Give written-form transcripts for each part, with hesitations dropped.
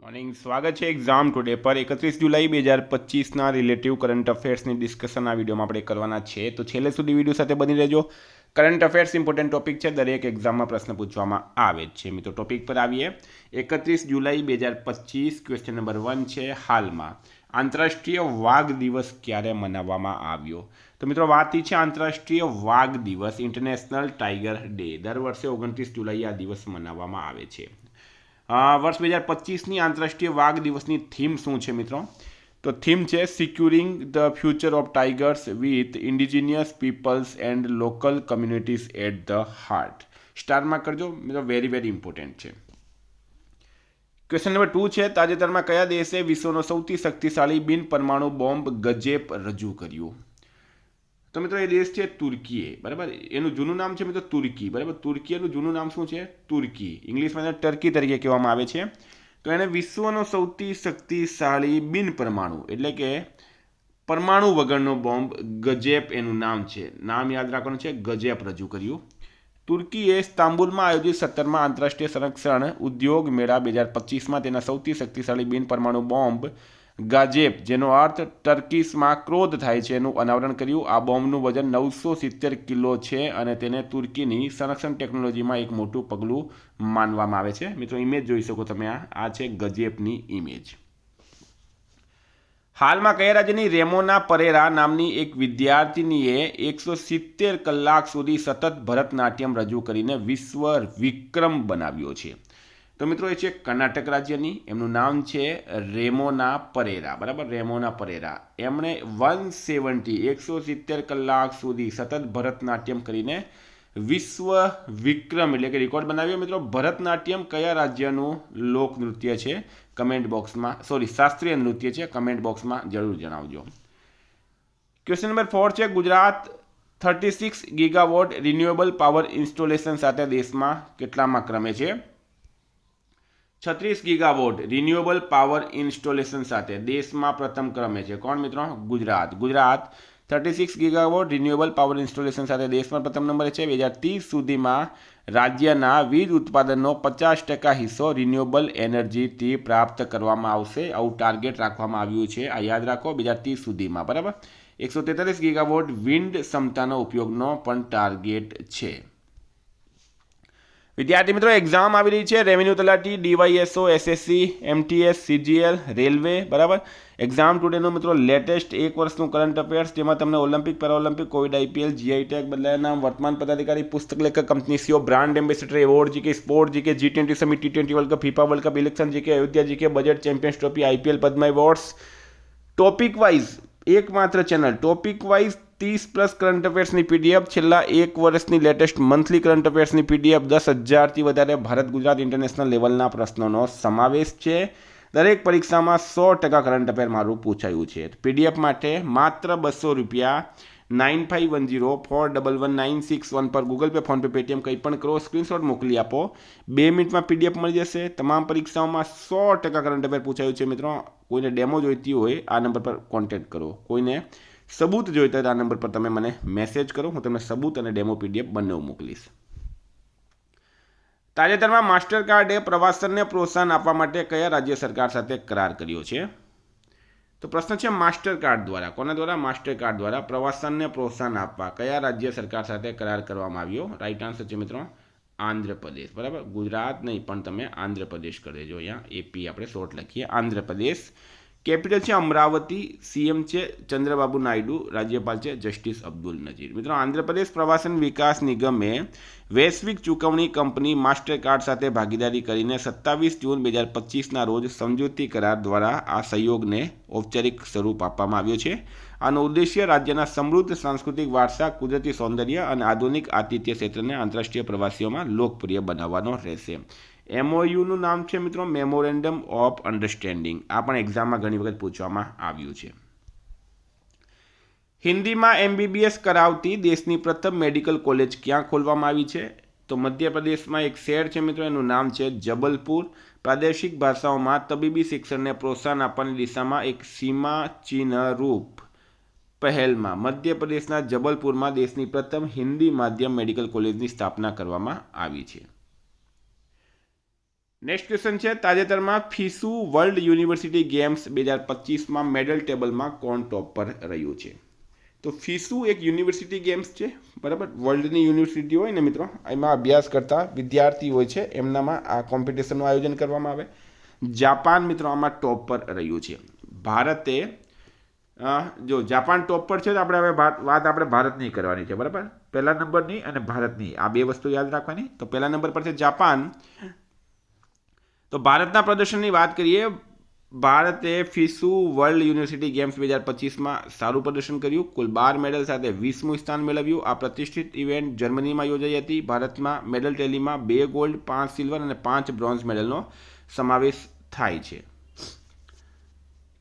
Morning સ્વાગત છે exam today પર 31 જુલાઈ 2025ના રિલેટિવ કરંટ અફેર્સની ડિસ્કશન આ વિડીયોમાં આપણે કરવાના છે. તો છેલ્લે સુધી વિડીયો સાથે બની રહેજો. કરંટ અફેર્સ ઇમ્પોર્ટન્ટ ટોપિક છે, દરેક એક્ઝામમાં પ્રશ્ન પૂછવામાં આવે જ છે. મિત્રો ટોપિક પર આવીએ. 31 જુલાઈ 2025 ક્વેશ્ચન નંબર 1 છે. હાલમાં આંતરરાષ્ટ્રીય વાઘ દિવસ ક્યારે મનાવવામાં આવ્યો? તો મિત્રો વાત છે આંતરરાષ્ટ્રીય વાઘ દિવસ, ઇન્ટરનેશનલ ટાઈગર ડે. દર વર્ષે 29 જુલાઈ આ દિવસ મનાવવામાં આવે છે. વર્ષ 2025ની આંતરરાષ્ટ્રીય વાઘ દિવસની થીમ શું છે મિત્રો? તો થીમ છે securing the future of tigers with indigenous peoples and local communities at the heart. સ્ટારમાં કરજો મિત્રો, વેરી વેરી ઇમ્પોર્ટન્ટ છે. ક્વેશ્ચન નંબર 2 છે. તાજેતરમાં કયા દેશે વિશ્વનો સૌથી શક્તિશાળી બિન પરમાણુ બોમ્બ ગજેપ રજૂ કર્યું? તો મિત્રો એ દેશ છે તુર્કીએ. બરાબર, એનું જૂનું નામ છે મિત્રો તુર્કી. બરાબર, તુર્કી એનું જૂનું નામ શું છે? તુર્કી. ઇંગ્લિશમાં એને ટર્કી તરીકે કહેવામાં આવે છે. તો એણે વિશ્વનો સૌથી શક્તિશાળી બિન પરમાણુ એટલે કે પરમાણુ વગરનો બોમ્બ ગજેપ એનું નામ છે. નામ યાદ રાખવાનું છે, ગજેપ રજૂ કર્યું. તુર્કીએ ઇસ્તાંબુલમાં આયોજિત 17મા આંતરરાષ્ટ્રીય સંરક્ષણ ઉદ્યોગ મેળા 2025માં તેના સૌથી શક્તિશાળી બિન પરમાણુ બોમ્બ ગાજેપ, જેનો અર્થ ટર્કીશમાં ક્રોધ થાય છે, એનું અનાવરણ કર્યું. આ બોમ્બનું વજન 970 કિલો છે અને તેને તુર્કીની સંરક્ષણ ટેકનોલોજીમાં એક મોટું પગલું માનવામાં આવે છે. મિત્રો ઇમેજ જોઈ શકો તમે, આ છે ગજેપની ઇમેજ. હાલમાં કયા રાજ્યની રેમોના પરેરા નામની એક વિદ્યાર્થીનીએ 170 કલાક સુધી સતત ભરતનાટ્યમ રજૂ કરીને વિશ્વ વિક્રમ બનાવ્યો છે? તો મિત્રો એ છે કર્ણાટક રાજ્યની. એમનું નામ છે રેમોના પરેરા. બરાબર, રેમોના પરેરા. એમણે 170 કલાક સુધી સતત ભરતનાટ્યમ કરીને વિશ્વ વિક્રમ એટલે કે રેકોર્ડ બનાવ્યો. મિત્રો ભરતનાટ્યમ કયા રાજ્યનું લોકનૃત્ય છે? કમેન્ટ બોક્સમાં, શાસ્ત્રીય નૃત્ય છે, કમેન્ટ બોક્સમાં જરૂર જણાવજો. ક્વેશ્ચન નંબર 4 છે. Gujarat 36 gigawatt renewable power installation સાથે દેશમાં કેટલામાં ક્રમે છે? 36 ગીગાવોટ રિન્યુએબલ પાવર ઇન્સ્ટોલેશન સાથે દેશમાં પ્રથમ ક્રમે છે. કોણ મિત્રો? Gujarat. Gujarat 36 gigawatt renewable power installation સાથે દેશમાં પ્રથમ નંબરે છે. 2030 સુધીમાં રાજ્યના વીજ ઉત્પાદનનો 50% હિસ્સો રિન્યુએબલ એનર્જીથી પ્રાપ્ત કરવામાં આવશે. આવું ટાર્ગેટ રાખવામાં આવ્યું છે. આ યાદ રાખો, 2030 સુધીમાં. બરાબર, 143 ગીગાવોટ વિન્ડ ક્ષમતાનો ઉપયોગનો પણ ટાર્ગેટ છે. વિદ્યાર્થી મિત્રો એક્ઝામ આવી રહી છે. Revenue Talati, DYSO, SSC, MTS, CGL, railway. બરાબર, એક્ઝામ ટુડેનું મિત્રો લેટેસ્ટ એક વર્ષનું કરંટ અફેર્સ, જેમાં તમને Olympic, Paralympic, Covid, IPL, GI tag, બદલાયા નામ, વર્તમાન પદાધિકારી, પુસ્તક લેખક, company CEO, brand ambassador, award GK, sport GK, G20 summit, T20 world cup, FIFA world cup, election GK, Ayodhya GK, budget, champions trophy, IPL, Padma awards, topic wise એકમાત્ર channel, topic wise 30+ current અફેર્સની PDF, છેલ્લા એક વર્ષની latest monthly current અફેર્સની PDF, 10,000થી વધારે Bharat Gujarat international લેવલના પ્રશ્નોનો સમાવેશ છે. દરેક પરીક્ષામાં 100% કરંટ અફેર મારું પૂછાયું છે. પીડીએફ માટે માત્ર 200 રૂપિયા 9510411961 પર ગૂગલ પે, ફોનપે, પેટીએમ કંઈ પણ કરો, સ્ક્રીનશોટ મોકલી આપો. 2 મિનિટમાં પીડીએફ મળી જશે. તમામ પરીક્ષાઓમાં 100% કરંટ અફેર પૂછાયું છે. મિત્રો કોઈને ડેમો જોઈતી હોય આ નંબર પર કોન્ટેક્ટ કરો. કોઈને સબૂત જોઈતા હોય આ નંબર પર તમે મને મેસેજ કરો. હું તમને સબૂત અને ડેમો પીડીએફ બંને મોકલીશ. તાજેતરમાં માસ્ટર કાર્ડે પ્રવાસનને પ્રોત્સાહન આપવા માટે કયા રાજ્ય સરકાર સાથે કરાર કર્યો છે? તો પ્રશ્ન છે માસ્ટર કાર્ડ દ્વારા. કોના દ્વારા? માસ્ટર કાર્ડ દ્વારા પ્રવાસનને પ્રોત્સાહન આપવા કયા રાજ્ય સરકાર સાથે કરાર કરવામાં આવ્યો? રાઈટ આન્સર છે મિત્રો આંધ્રપ્રદેશ. બરાબર, ગુજરાત નહીં પણ તમે આંધ્રપ્રદેશ કરી દેજો. અહીંયા એપી આપણે શોર્ટ લખીએ, આંધ્રપ્રદેશ. કેપિટલ છે અમરાવતી. સીએમ છે ચંદ્રબાબુ નાયડુ. રાજ્યપાલ છે જસ્ટિસ અબ્દુલ નજીર. મિત્રો આંધ્રપ્રદેશ પ્રવાસન વિકાસ નિગમે વૈશ્વિક ચૂકવણી કંપની માસ્ટરકાર્ડ સાથે ભાગીદારી કરીને 27 જૂન 2025ના રોજ સમજૂતી કરાર દ્વારા આ સહયોગને ઔપચારિક સ્વરૂપ આપવામાં આવ્યો છે. આનો ઉદ્દેશ્ય રાજ્યના સમૃદ્ધ સાંસ્કૃતિક વારસા, કુદરતી સૌંદર્ય અને આધુનિક આતિથ્ય ક્ષેત્રને આંતરરાષ્ટ્રીય પ્રવાસીઓમાં લોકપ્રિય બનાવવાનો રહેશે. એમઓયુનું નામ છે મિત્રો મેમોરેન્ડમ ઓફ અન્ડરસ્ટેન્ડિંગ. આ પણ એક્ઝામમાં ઘણી વખત પૂછવામાં આવ્યું છે. હિન્દીમાં એમબીબીએસ કરાવતી દેશની પ્રથમ મેડિકલ કોલેજ ક્યાં ખોલવામાં આવી છે? તો મધ્યપ્રદેશમાં એક શહેર છે મિત્રો, એનું નામ છે જબલપુર. પ્રાદેશિક ભાષાઓમાં તબીબી શિક્ષણને પ્રોત્સાહન આપવાની દિશામાં એક સીમાચિહ્નરૂપ પહેલમાં મધ્યપ્રદેશના જબલપુરમાં દેશની પ્રથમ હિન્દી માધ્યમ મેડિકલ કોલેજની સ્થાપના કરવામાં આવી છે. નેક્સ્ટ ક્વેશ્ચન છે, તાજેતરમાં ફિસુ વર્લ્ડ યુનિવર્સિટી ગેમ્સ 2025માં મેડલ ટેબલમાં કોણ ટોપ પર રહ્યું છે? તો ફિસુ એક યુનિવર્સિટી ગેમ્સ છે, બરાબર. વર્લ્ડની યુનિવર્સિટી હોય ને મિત્રો, એમાં અભ્યાસ કરતા વિદ્યાર્થી હોય છે, એમનામાં આ કોમ્પિટિશનનું આયોજન કરવામાં આવે. જાપાન મિત્રો આમાં ટોપ પર રહ્યું છે. ભારતે જો જાપાન ટોપ પર છે તો આપણે હવે વાત આપણે ભારતની કરવાની છે, બરાબર. પહેલા નંબરની અને ભારતની આ બે વસ્તુ યાદ રાખવાની. તો પહેલા નંબર પર છે જાપાન. તો ભારતના પ્રદર્શનની વાત કરીએ, ભારતે ફિસુ વર્લ્ડ યુનિવર્સિટી ગેમ્સ 2025માં સારું પ્રદર્શન કર્યું. કુલ 12 મેડલ સાથે 20મું સ્થાન મેળવ્યું. આ પ્રતિષ્ઠિત ઇવેન્ટ જર્મનીમાં યોજાઈ હતી. ભારતમાં મેડલ ટેલીમાં 2 ગોલ્ડ, 5 સિલ્વર અને 5 બ્રોન્ઝ મેડલનો સમાવેશ થાય છે.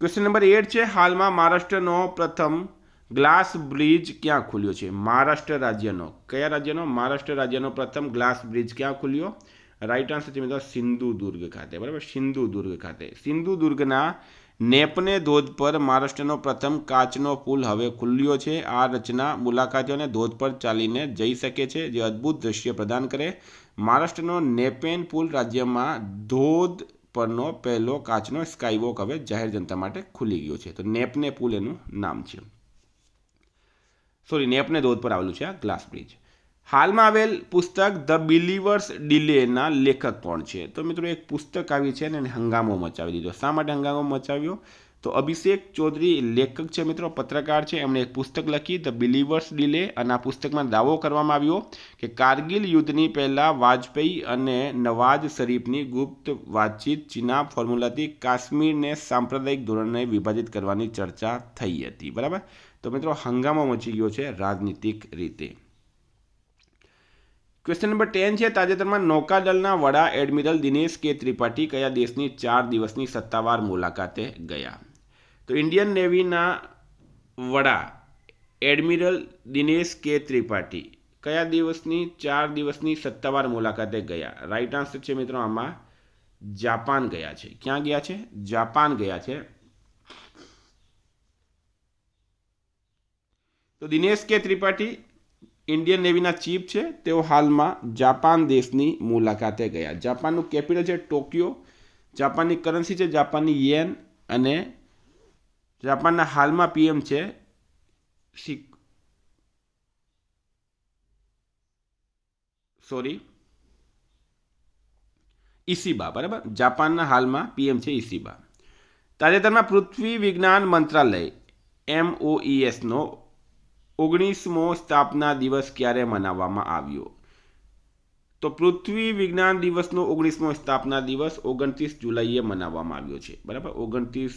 ક્વેશ્ચન નંબર 8 છે, હાલમાં મહારાષ્ટ્રનો પ્રથમ ગ્લાસ બ્રિજ ક્યાં ખુલ્યો છે? મહારાષ્ટ્ર રાજ્યનો, કયા રાજ્યનો? મહારાષ્ટ્ર રાજ્યનો પ્રથમ ગ્લાસ બ્રિજ ક્યાં ખુલ્યો? રાઈટ આન્સર છે મિત્રો સિંધુદુર્ગ ખાતે, બરાબર. સિંધુદુર્ગ ખાતે. સિંધુદુર્ગના નેપને ધોધ પર મહારાષ્ટ્રનો પ્રથમ કાચનો પુલ હવે ખુલ્યો છે. આ રચના મુલાકાતીઓને ધોધ પર ચાલીને જઈ શકે છે, જે અદ્ભુત દ્રશ્ય પ્રદાન કરે. મહારાષ્ટ્રનો નેપેન પુલ રાજ્યમાં ધોધ પરનો પહેલો કાચનો સ્કાયવોક હવે જાહેર જનતા માટે ખુલી ગયો છે. તો નેપને પુલ એનું નામ છે. નેપને ધોધ પર આવેલું છે આ ગ્લાસ બ્રિજ. હાલમાં આવેલ પુસ્તક ધ બિલીવર્સ ડિલેના લેખક કોણ છે? તો મિત્રો એક પુસ્તક આવી છે ને એને હંગામો મચાવી દીધો. શા માટે હંગામો મચાવ્યો? તો અભિષેક ચૌધરી લેખક છે મિત્રો, પત્રકાર છે. એમણે એક પુસ્તક લખી ધ બિલીવર્સ ડિલે, અને આ પુસ્તકમાં દાવો કરવામાં આવ્યો કે કારગિલ યુદ્ધની પહેલાં વાજપેયી અને નવાઝ શરીફની ગુપ્ત વાતચીત ચીનાબ ફોર્મ્યુલાથી કાશ્મીરને સાંપ્રદાયિક ધોરણે વિભાજિત કરવાની ચર્ચા થઈ હતી, બરાબર. તો મિત્રો હંગામો મચી ગયો છે રાજનીતિક રીતે. ક્વેશ્ચન નંબર 10 છે, તાજેતરમાં નૌકાદળના વડા એડમિરલ દિનેશ કે ત્રિપાઠી કયા દેશની 4 દિવસની સત્તાવાર મુલાકાતે ગયા? તો ઇન્ડિયન નેવીના વડા એડમિરલ દિનેશ કે ત્રિપાઠી કયા દિવસની 4 દિવસની સત્તાવાર મુલાકાતે ગયા? રાઈટ આન્સર છે મિત્રો આમાં જાપાન ગયા છે. ક્યાં ગયા છે? જાપાન ગયા છે. તો દિનેશ કે ત્રિપાઠી ઇન્ડિયન નેવીના ચીફ છે, તેઓ હાલમાં જાપાન દેશની મુલાકાતે ગયા. જાપાનનું કેપિટલ છે ટોક્યો. જાપાનની કરન્સી છે જાપાનની યેન, અને જાપાનના હાલમાં પીએમ છે ઇસીબા, બરાબર. જાપાનના હાલમાં પીએમ છે ઇસીબા. તાજેતરમાં પૃથ્વી વિજ્ઞાન મંત્રાલય MOESનો 19મો સ્થાપના દિવસ ક્યારે મનાવવામાં આવ્યો? તો પૃથ્વી વિજ્ઞાન દિવસનો 19મો સ્થાપના દિવસ 29 જુલાઈએ મનાવવામાં આવ્યો છે, બરાબર. 29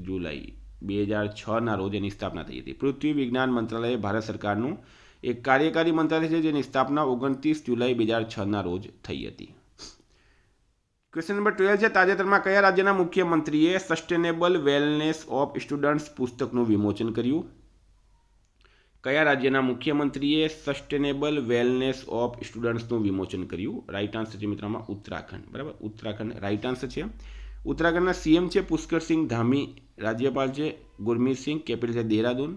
જુલાઈ 2006ના રોજ એની સ્થાપના થઈ હતી. પૃથ્વી વિજ્ઞાન મંત્રાલય ભારત સરકારનું એક કાર્યકારી મંત્રાલય છે, જેની સ્થાપના 29 જુલાઈ 2006ના રોજ થઈ હતી. ક્વેશ્ચન નંબર 12 છે, તાજેતરમાં કયા રાજ્યના મુખ્યમંત્રીએ સસ્ટેનેબલ વેલનેસ ઓફ સ્ટુડન્ટ્સ પુસ્તકનું વિમોચન કર્યું? કયા રાજ્યના મુખ્યમંત્રીએ સસ્ટેનેબલ વેલનેસ ઓફ સ્ટુડન્ટ્સનું વિમોચન કર્યું? રાઈટ આન્સર છે મિત્રોમાં ઉત્તરાખંડ, બરાબર. ઉત્તરાખંડ રાઈટ આન્સર છે. ઉત્તરાખંડના સીએમ છે પુષ્કરસિંહ ધામી, રાજ્યપાલ છે ગુરમીતસિંહ, કેપિટલ છે દેહરાદૂન.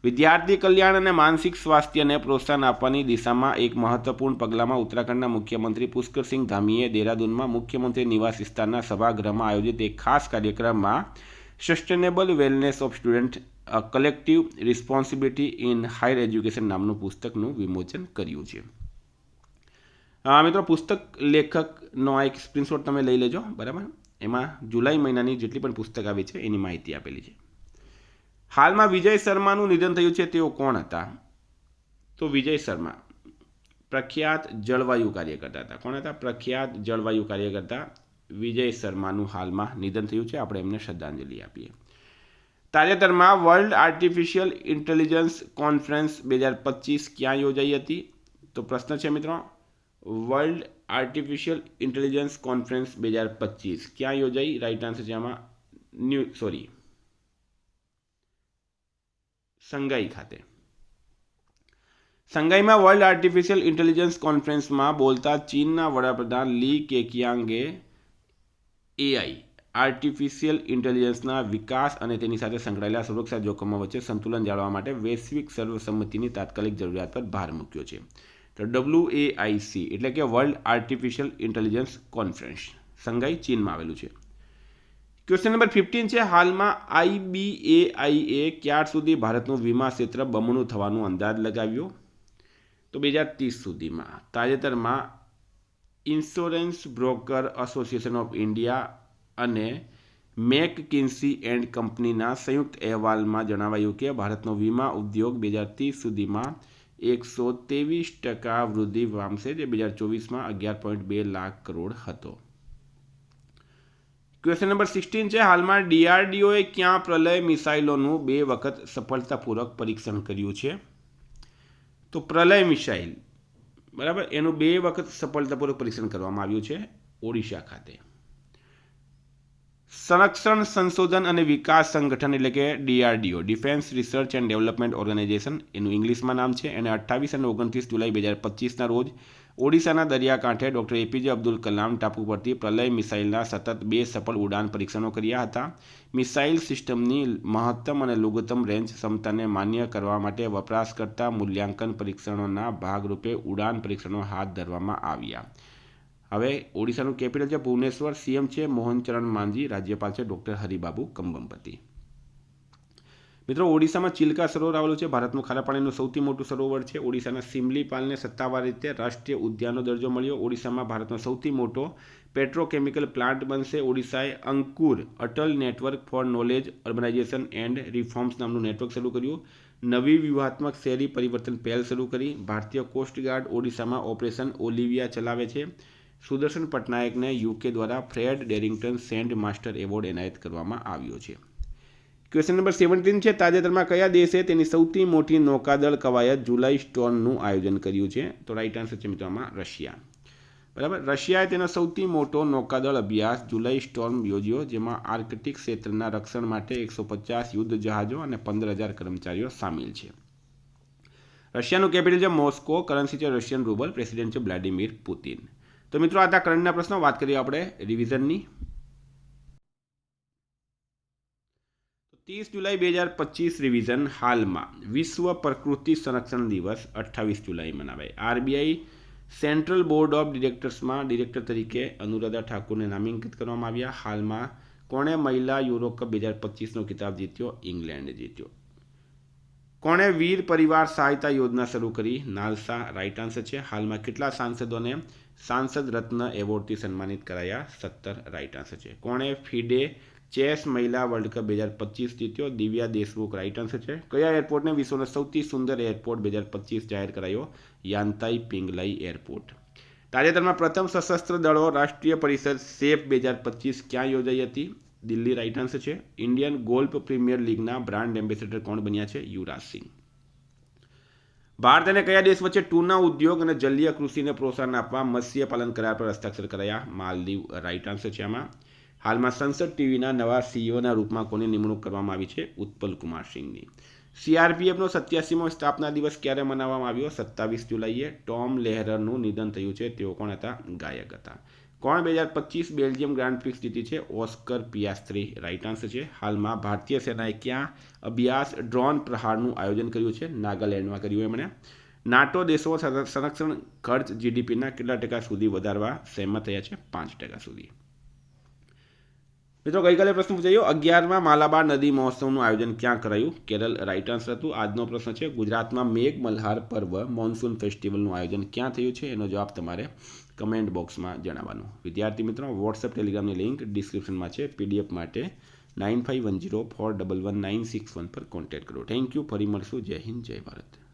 વિદ્યાર્થી કલ્યાણ અને માનસિક સ્વાસ્થ્યને પ્રોત્સાહન આપવાની દિશામાં એક મહત્વપૂર્ણ પગલામાં ઉત્તરાખંડના મુખ્યમંત્રી પુષ્કરસિંહ ધામીએ દેહરાદૂનમાં મુખ્યમંત્રી નિવાસ વિસ્તારના સભાગૃહમાં આયોજિત એક ખાસ કાર્યક્રમમાં sustainable wellness of student collective responsibility in higher education નામનું પુસ્તકનું વિમોચન કર્યું છે. મિત્રો પુસ્તક લેખકનો આ એક સ્ક્રીનશોટ તમે લઈ લેજો, બરાબર. એમાં જુલાઈ મહિનાની જેટલી પણ પુસ્તક આવી છે એની માહિતી આપેલી છે. હાલમાં વિજય શર્માનું નિધન થયું છે, તેઓ કોણ હતા? તો વિજય શર્મા પ્રખ્યાત જળવાયુ કાર્યકર્તા હતા. કોણ હતા? પ્રખ્યાત જળવાયુ કાર્યકર્તા વિજય શર્માનું હાલમાં નિધન થયું છે. આપણે એમને શ્રદ્ધાંજલિ આપીએ. તાજેતરમાં વર્લ્ડ આર્ટિફિશિયલ ઇન્ટેલિજન્સ કોન્ફરન્સ 2025 ક્યાં યોજાઈ હતી? તો પ્રશ્ન છે મિત્રો, વર્લ્ડ આર્ટિફિશિયલ ઇન્ટેલિજન્સ કોન્ફરન્સ 2025 ક્યાં યોજાઈ? રાઈટ આન્સર છે આમાં સંઘાઈ ખાતે. સંઘાઈમાં વર્લ્ડ આર્ટિફિશિયલ ઇન્ટેલિજન્સ કોન્ફરન્સમાં બોલતા ચીનના વડાપ્રધાન લી કેકિયાંગે AI આર્ટિફિશિયલ ઇન્ટેલિજન્સના વિકાસ અને તેની સાથે સંકળાયેલા સુરક્ષા જોખમો વચ્ચે સંતુલન જાળવવા માટે વૈશ્વિક સર્વસંમતિની તાત્કાલિક જરૂરિયાત પર ભાર મૂક્યો છે. તો WAIC એટલે કે વર્લ્ડ આર્ટિફિશિયલ ઇન્ટેલિજન્સ કોન્ફરન્સ, સંઘાઈ ચીનમાં આવેલું છે. ક્વેશ્ચન નંબર 15 છે, હાલમાં IBAIએ ક્યાર સુધી ભારતનું વીમા ક્ષેત્ર બમણું થવાનો અંદાજ લગાવ્યો? તો 2030 સુધીમાં. તાજેતરમાં insurance broker association of India અને મેકકિન્સી એન્ડ કંપનીના સંયુક્ત અહેવાલમાં જણાવાયું કે ભારતનો વીમા ઉદ્યોગ 2030 સુધીમાં 123% વૃદ્ધિ પામશે, જે 2024માં 11.2 લાખ કરોડ હતો. ક્વેશ્ચન નંબર 16 છે, હાલમાં DRDOએ ક્યાં પ્રલય મિસાઇલોનું 2 વખત સફળતાપૂર્વક પરીક્ષણ કર્યું છે? તો પ્રલય મિસાઇલ, બરાબર, એનું 2 વખત સફળતાપૂર્વક પરીક્ષણ કરવામાં આવ્યું છે ઓડિશા ખાતે. સંરક્ષણ સંશોધન અને વિકાસ સંગઠન એટલે કે DRDO, defence research and development organisation, એનું ઇંગ્લિશમાં નામ છે. એને 28 અને 29 જુલાઈ 2025ના રોજ ઓડિશાના દરિયાકાંઠે ડૉક્ટર APJ અબ્દુલ કલામ ટાપુ પરથી પ્રલય મિસાઇલના સતત 2 સફળ ઉડાન પરીક્ષણો કર્યા હતા. મિસાઇલ સિસ્ટમની મહત્તમ અને લઘુત્તમ રેન્જ ક્ષમતાને માન્ય કરવા માટે વપરાશકર્તા મૂલ્યાંકન પરીક્ષણોના ભાગરૂપે ઉડાન પરીક્ષણો હાથ ધરવામાં આવ્યા. હવે ઓડિશાનું કેપિટલ છે ભુવનેશ્વર, CM છે મોહનચરણ માંઝી, રાજ્યપાલ છે ડૉક્ટર હરિબાબુ કંબમપતિ. મિત્રો, ઓડિશામાં ચિલ્કા સરોવર આવેલું છે, ભારતનું ખારા પાણીનું સૌથી મોટું સરોવર છે. ઓડિશાના સિમલીપાલને સત્તાવાર રીતે રાષ્ટ્રીય ઉદ્યાનનો દરજ્જો મળ્યો. ઓડિશામાં ભારતનો સૌથી મોટો પેટ્રોકેમિકલ પ્લાન્ટ બનશે. ઓડિશાએ Ankur Atal network for knowledge urbanisation and reforms નામનું નેટવર્ક શરૂ કર્યું. નવી વ્યૂહાત્મક શહેરી પરિવર્તન પહેલ શરૂ કરી. ભારતીય કોસ્ટગાર્ડ ઓડિશામાં ઓપરેશન ઓલિવિયા ચલાવે છે. સુદર્શન પટનાયકને UK દ્વારા ફ્રેડ ડેરિંગ્ટન સેન્ડ માસ્ટર એવોર્ડ એનાયત કરવામાં આવ્યો છે. ક્વેશ્ચન નંબર 17 છે, તાજેતરમાં કયા દેશે તેની સૌથી મોટી નૌકાદળ કવાયત જુલાઈ સ્ટોર્મનું આયોજન કર્યું છે? તો રાઈટ આન્સર છે મિત્રો આમાં રશિયા. બરાબર, રશિયાએ તેનો સૌથી મોટો નૌકાદળ અભ્યાસ જુલાઈ સ્ટોર્મ યોજ્યો, જેમાં આર્કટિક ક્ષેત્રના રક્ષણ માટે 150 યુદ્ધ જહાજો અને 15,000 કર્મચારીઓ સામેલ છે. રશિયાનું કેપિટલ છે મોસ્કો, કરન્સી છે રશિયન રૂબલ, પ્રેસિડેન્ટ છે વ્લાડિમીર પુતિન. તો મિત્રો, આ હતા કરંટના પ્રશ્નો. વાત કરીએ આપણે રિવિઝનની. 30 જુલાઈ 2025 રિવિઝન. હાલમાં વિશ્વ પ્રકૃતિ સંરક્ષણ દિવસ 28 જુલાઈ મનાવાય. RBI સેન્ટ્રલ બોર્ડ ઓફ ડિરેક્ટર્સમાં ડિરેક્ટર તરીકે અનુરાધા ઠાકુરને નામાંકિત કરવામાં આવ્યા. હાલમાં કોણે મહિલા યુરો કપ 2025નો ખિતાબ જીત્યો? ઇંગ્લેન્ડ જીત્યો. કોણે વીર પરિવાર સહાયતા યોજના શરૂ કરી? નાલસા રાઈટ આન્સર છે. હાલમાં કેટલા સાંસદોને સાંસદ રત્ન એવોર્ડથી સન્માનિત કરાયા? 17 રાઈટ આન્સર છે. કોણે ફિડે ચેસ મહિલા વર્લ્ડ કપ 2025 જીત્યો? દિવ્યા દેશમુખ રાઈટ આન્સર છે. કયા એરપોર્ટને વિશ્વનો સૌથી સુંદર એરપોર્ટ 2025 જાહેર કરાયો? યાંતાઈ પિંગલાઈ એરપોર્ટ. તાજેતરમાં પ્રથમ સશસ્ત્ર દળો રાષ્ટ્રીય પરિષદ SAFE 2025 ક્યાં યોજાઈ હતી? દિલ્હી રાઈટ આન્સર છે. ઇન્ડિયન ગોલ્ફ પ્રીમિયર લીગના બ્રાન્ડ એમ્બેસેડર કોણ બન્યા છે? યુવરાજ સિંહ. ભારત અને કયા દેશ વચ્ચે ટૂના ઉદ્યોગ અને જલીય કૃષિને પ્રોત્સાહન આપવા મત્સ્ય પાલન કરાર પર હસ્તાક્ષર કરાયા? માલદીવ રાઈટ આન્સર છે આમાં. હાલમાં સંસદ ટીવીના નવા CEOના રૂપમાં કોની નિમણૂક કરવામાં આવી છે? ઉત્પલ કુમાર સિંહની. CRPFનો 87મો સ્થાપના દિવસ ક્યારે મનાવવામાં આવ્યો? 27 જુલાઈએ. ટોમ લેહરરનું નિધન થયું છે. તેઓ કોણ હતા? ગાયક હતા. કોણ 2025 બેલ્જિયમ ગ્રાન્ડ પ્રિક્સ જીતી છે? ઓસ્કર પિયાસ્ત્રી રાઈટ આન્સર છે. હાલમાં ભારતીય સેનાએ ક્યાં અભ્યાસ ડ્રોન પ્રહારનું આયોજન કર્યું છે? નાગાલેન્ડમાં કર્યું એમણે. નાટો દેશો સંરક્ષણ ખર્ચ GDPના કેટલા ટકા સુધી વધારવા સહેમત થયા છે? 5% સુધી. મિત્રો, ગઈકાલે પ્રશ્ન પૂછાયો 11મા માલાબાર નદી મહોત્સવનું આયોજન ક્યાં કરાયું? કેરળ રાઈટ આન્સર હતું. આજનો પ્રશ્ન છે, ગુજરાતમાં મેઘ મલ્હાર પર્વ મોન્સૂન ફેસ્ટિવલનું આયોજન ક્યાં થયું છે? એનો જવાબ તમારે કમેન્ટ બોક્સમાં જણાવવાનું. વિદ્યાર્થી મિત્રો, વોટ્સએપ ટેલિગ્રામની લિંક ડિસ્ક્રિપ્શનમાં છે. PDF માટે 9510411961 પર કોન્ટેક્ટ કરો. Thank you. ફરી મળશું. જય હિન્દ, જય ભારત.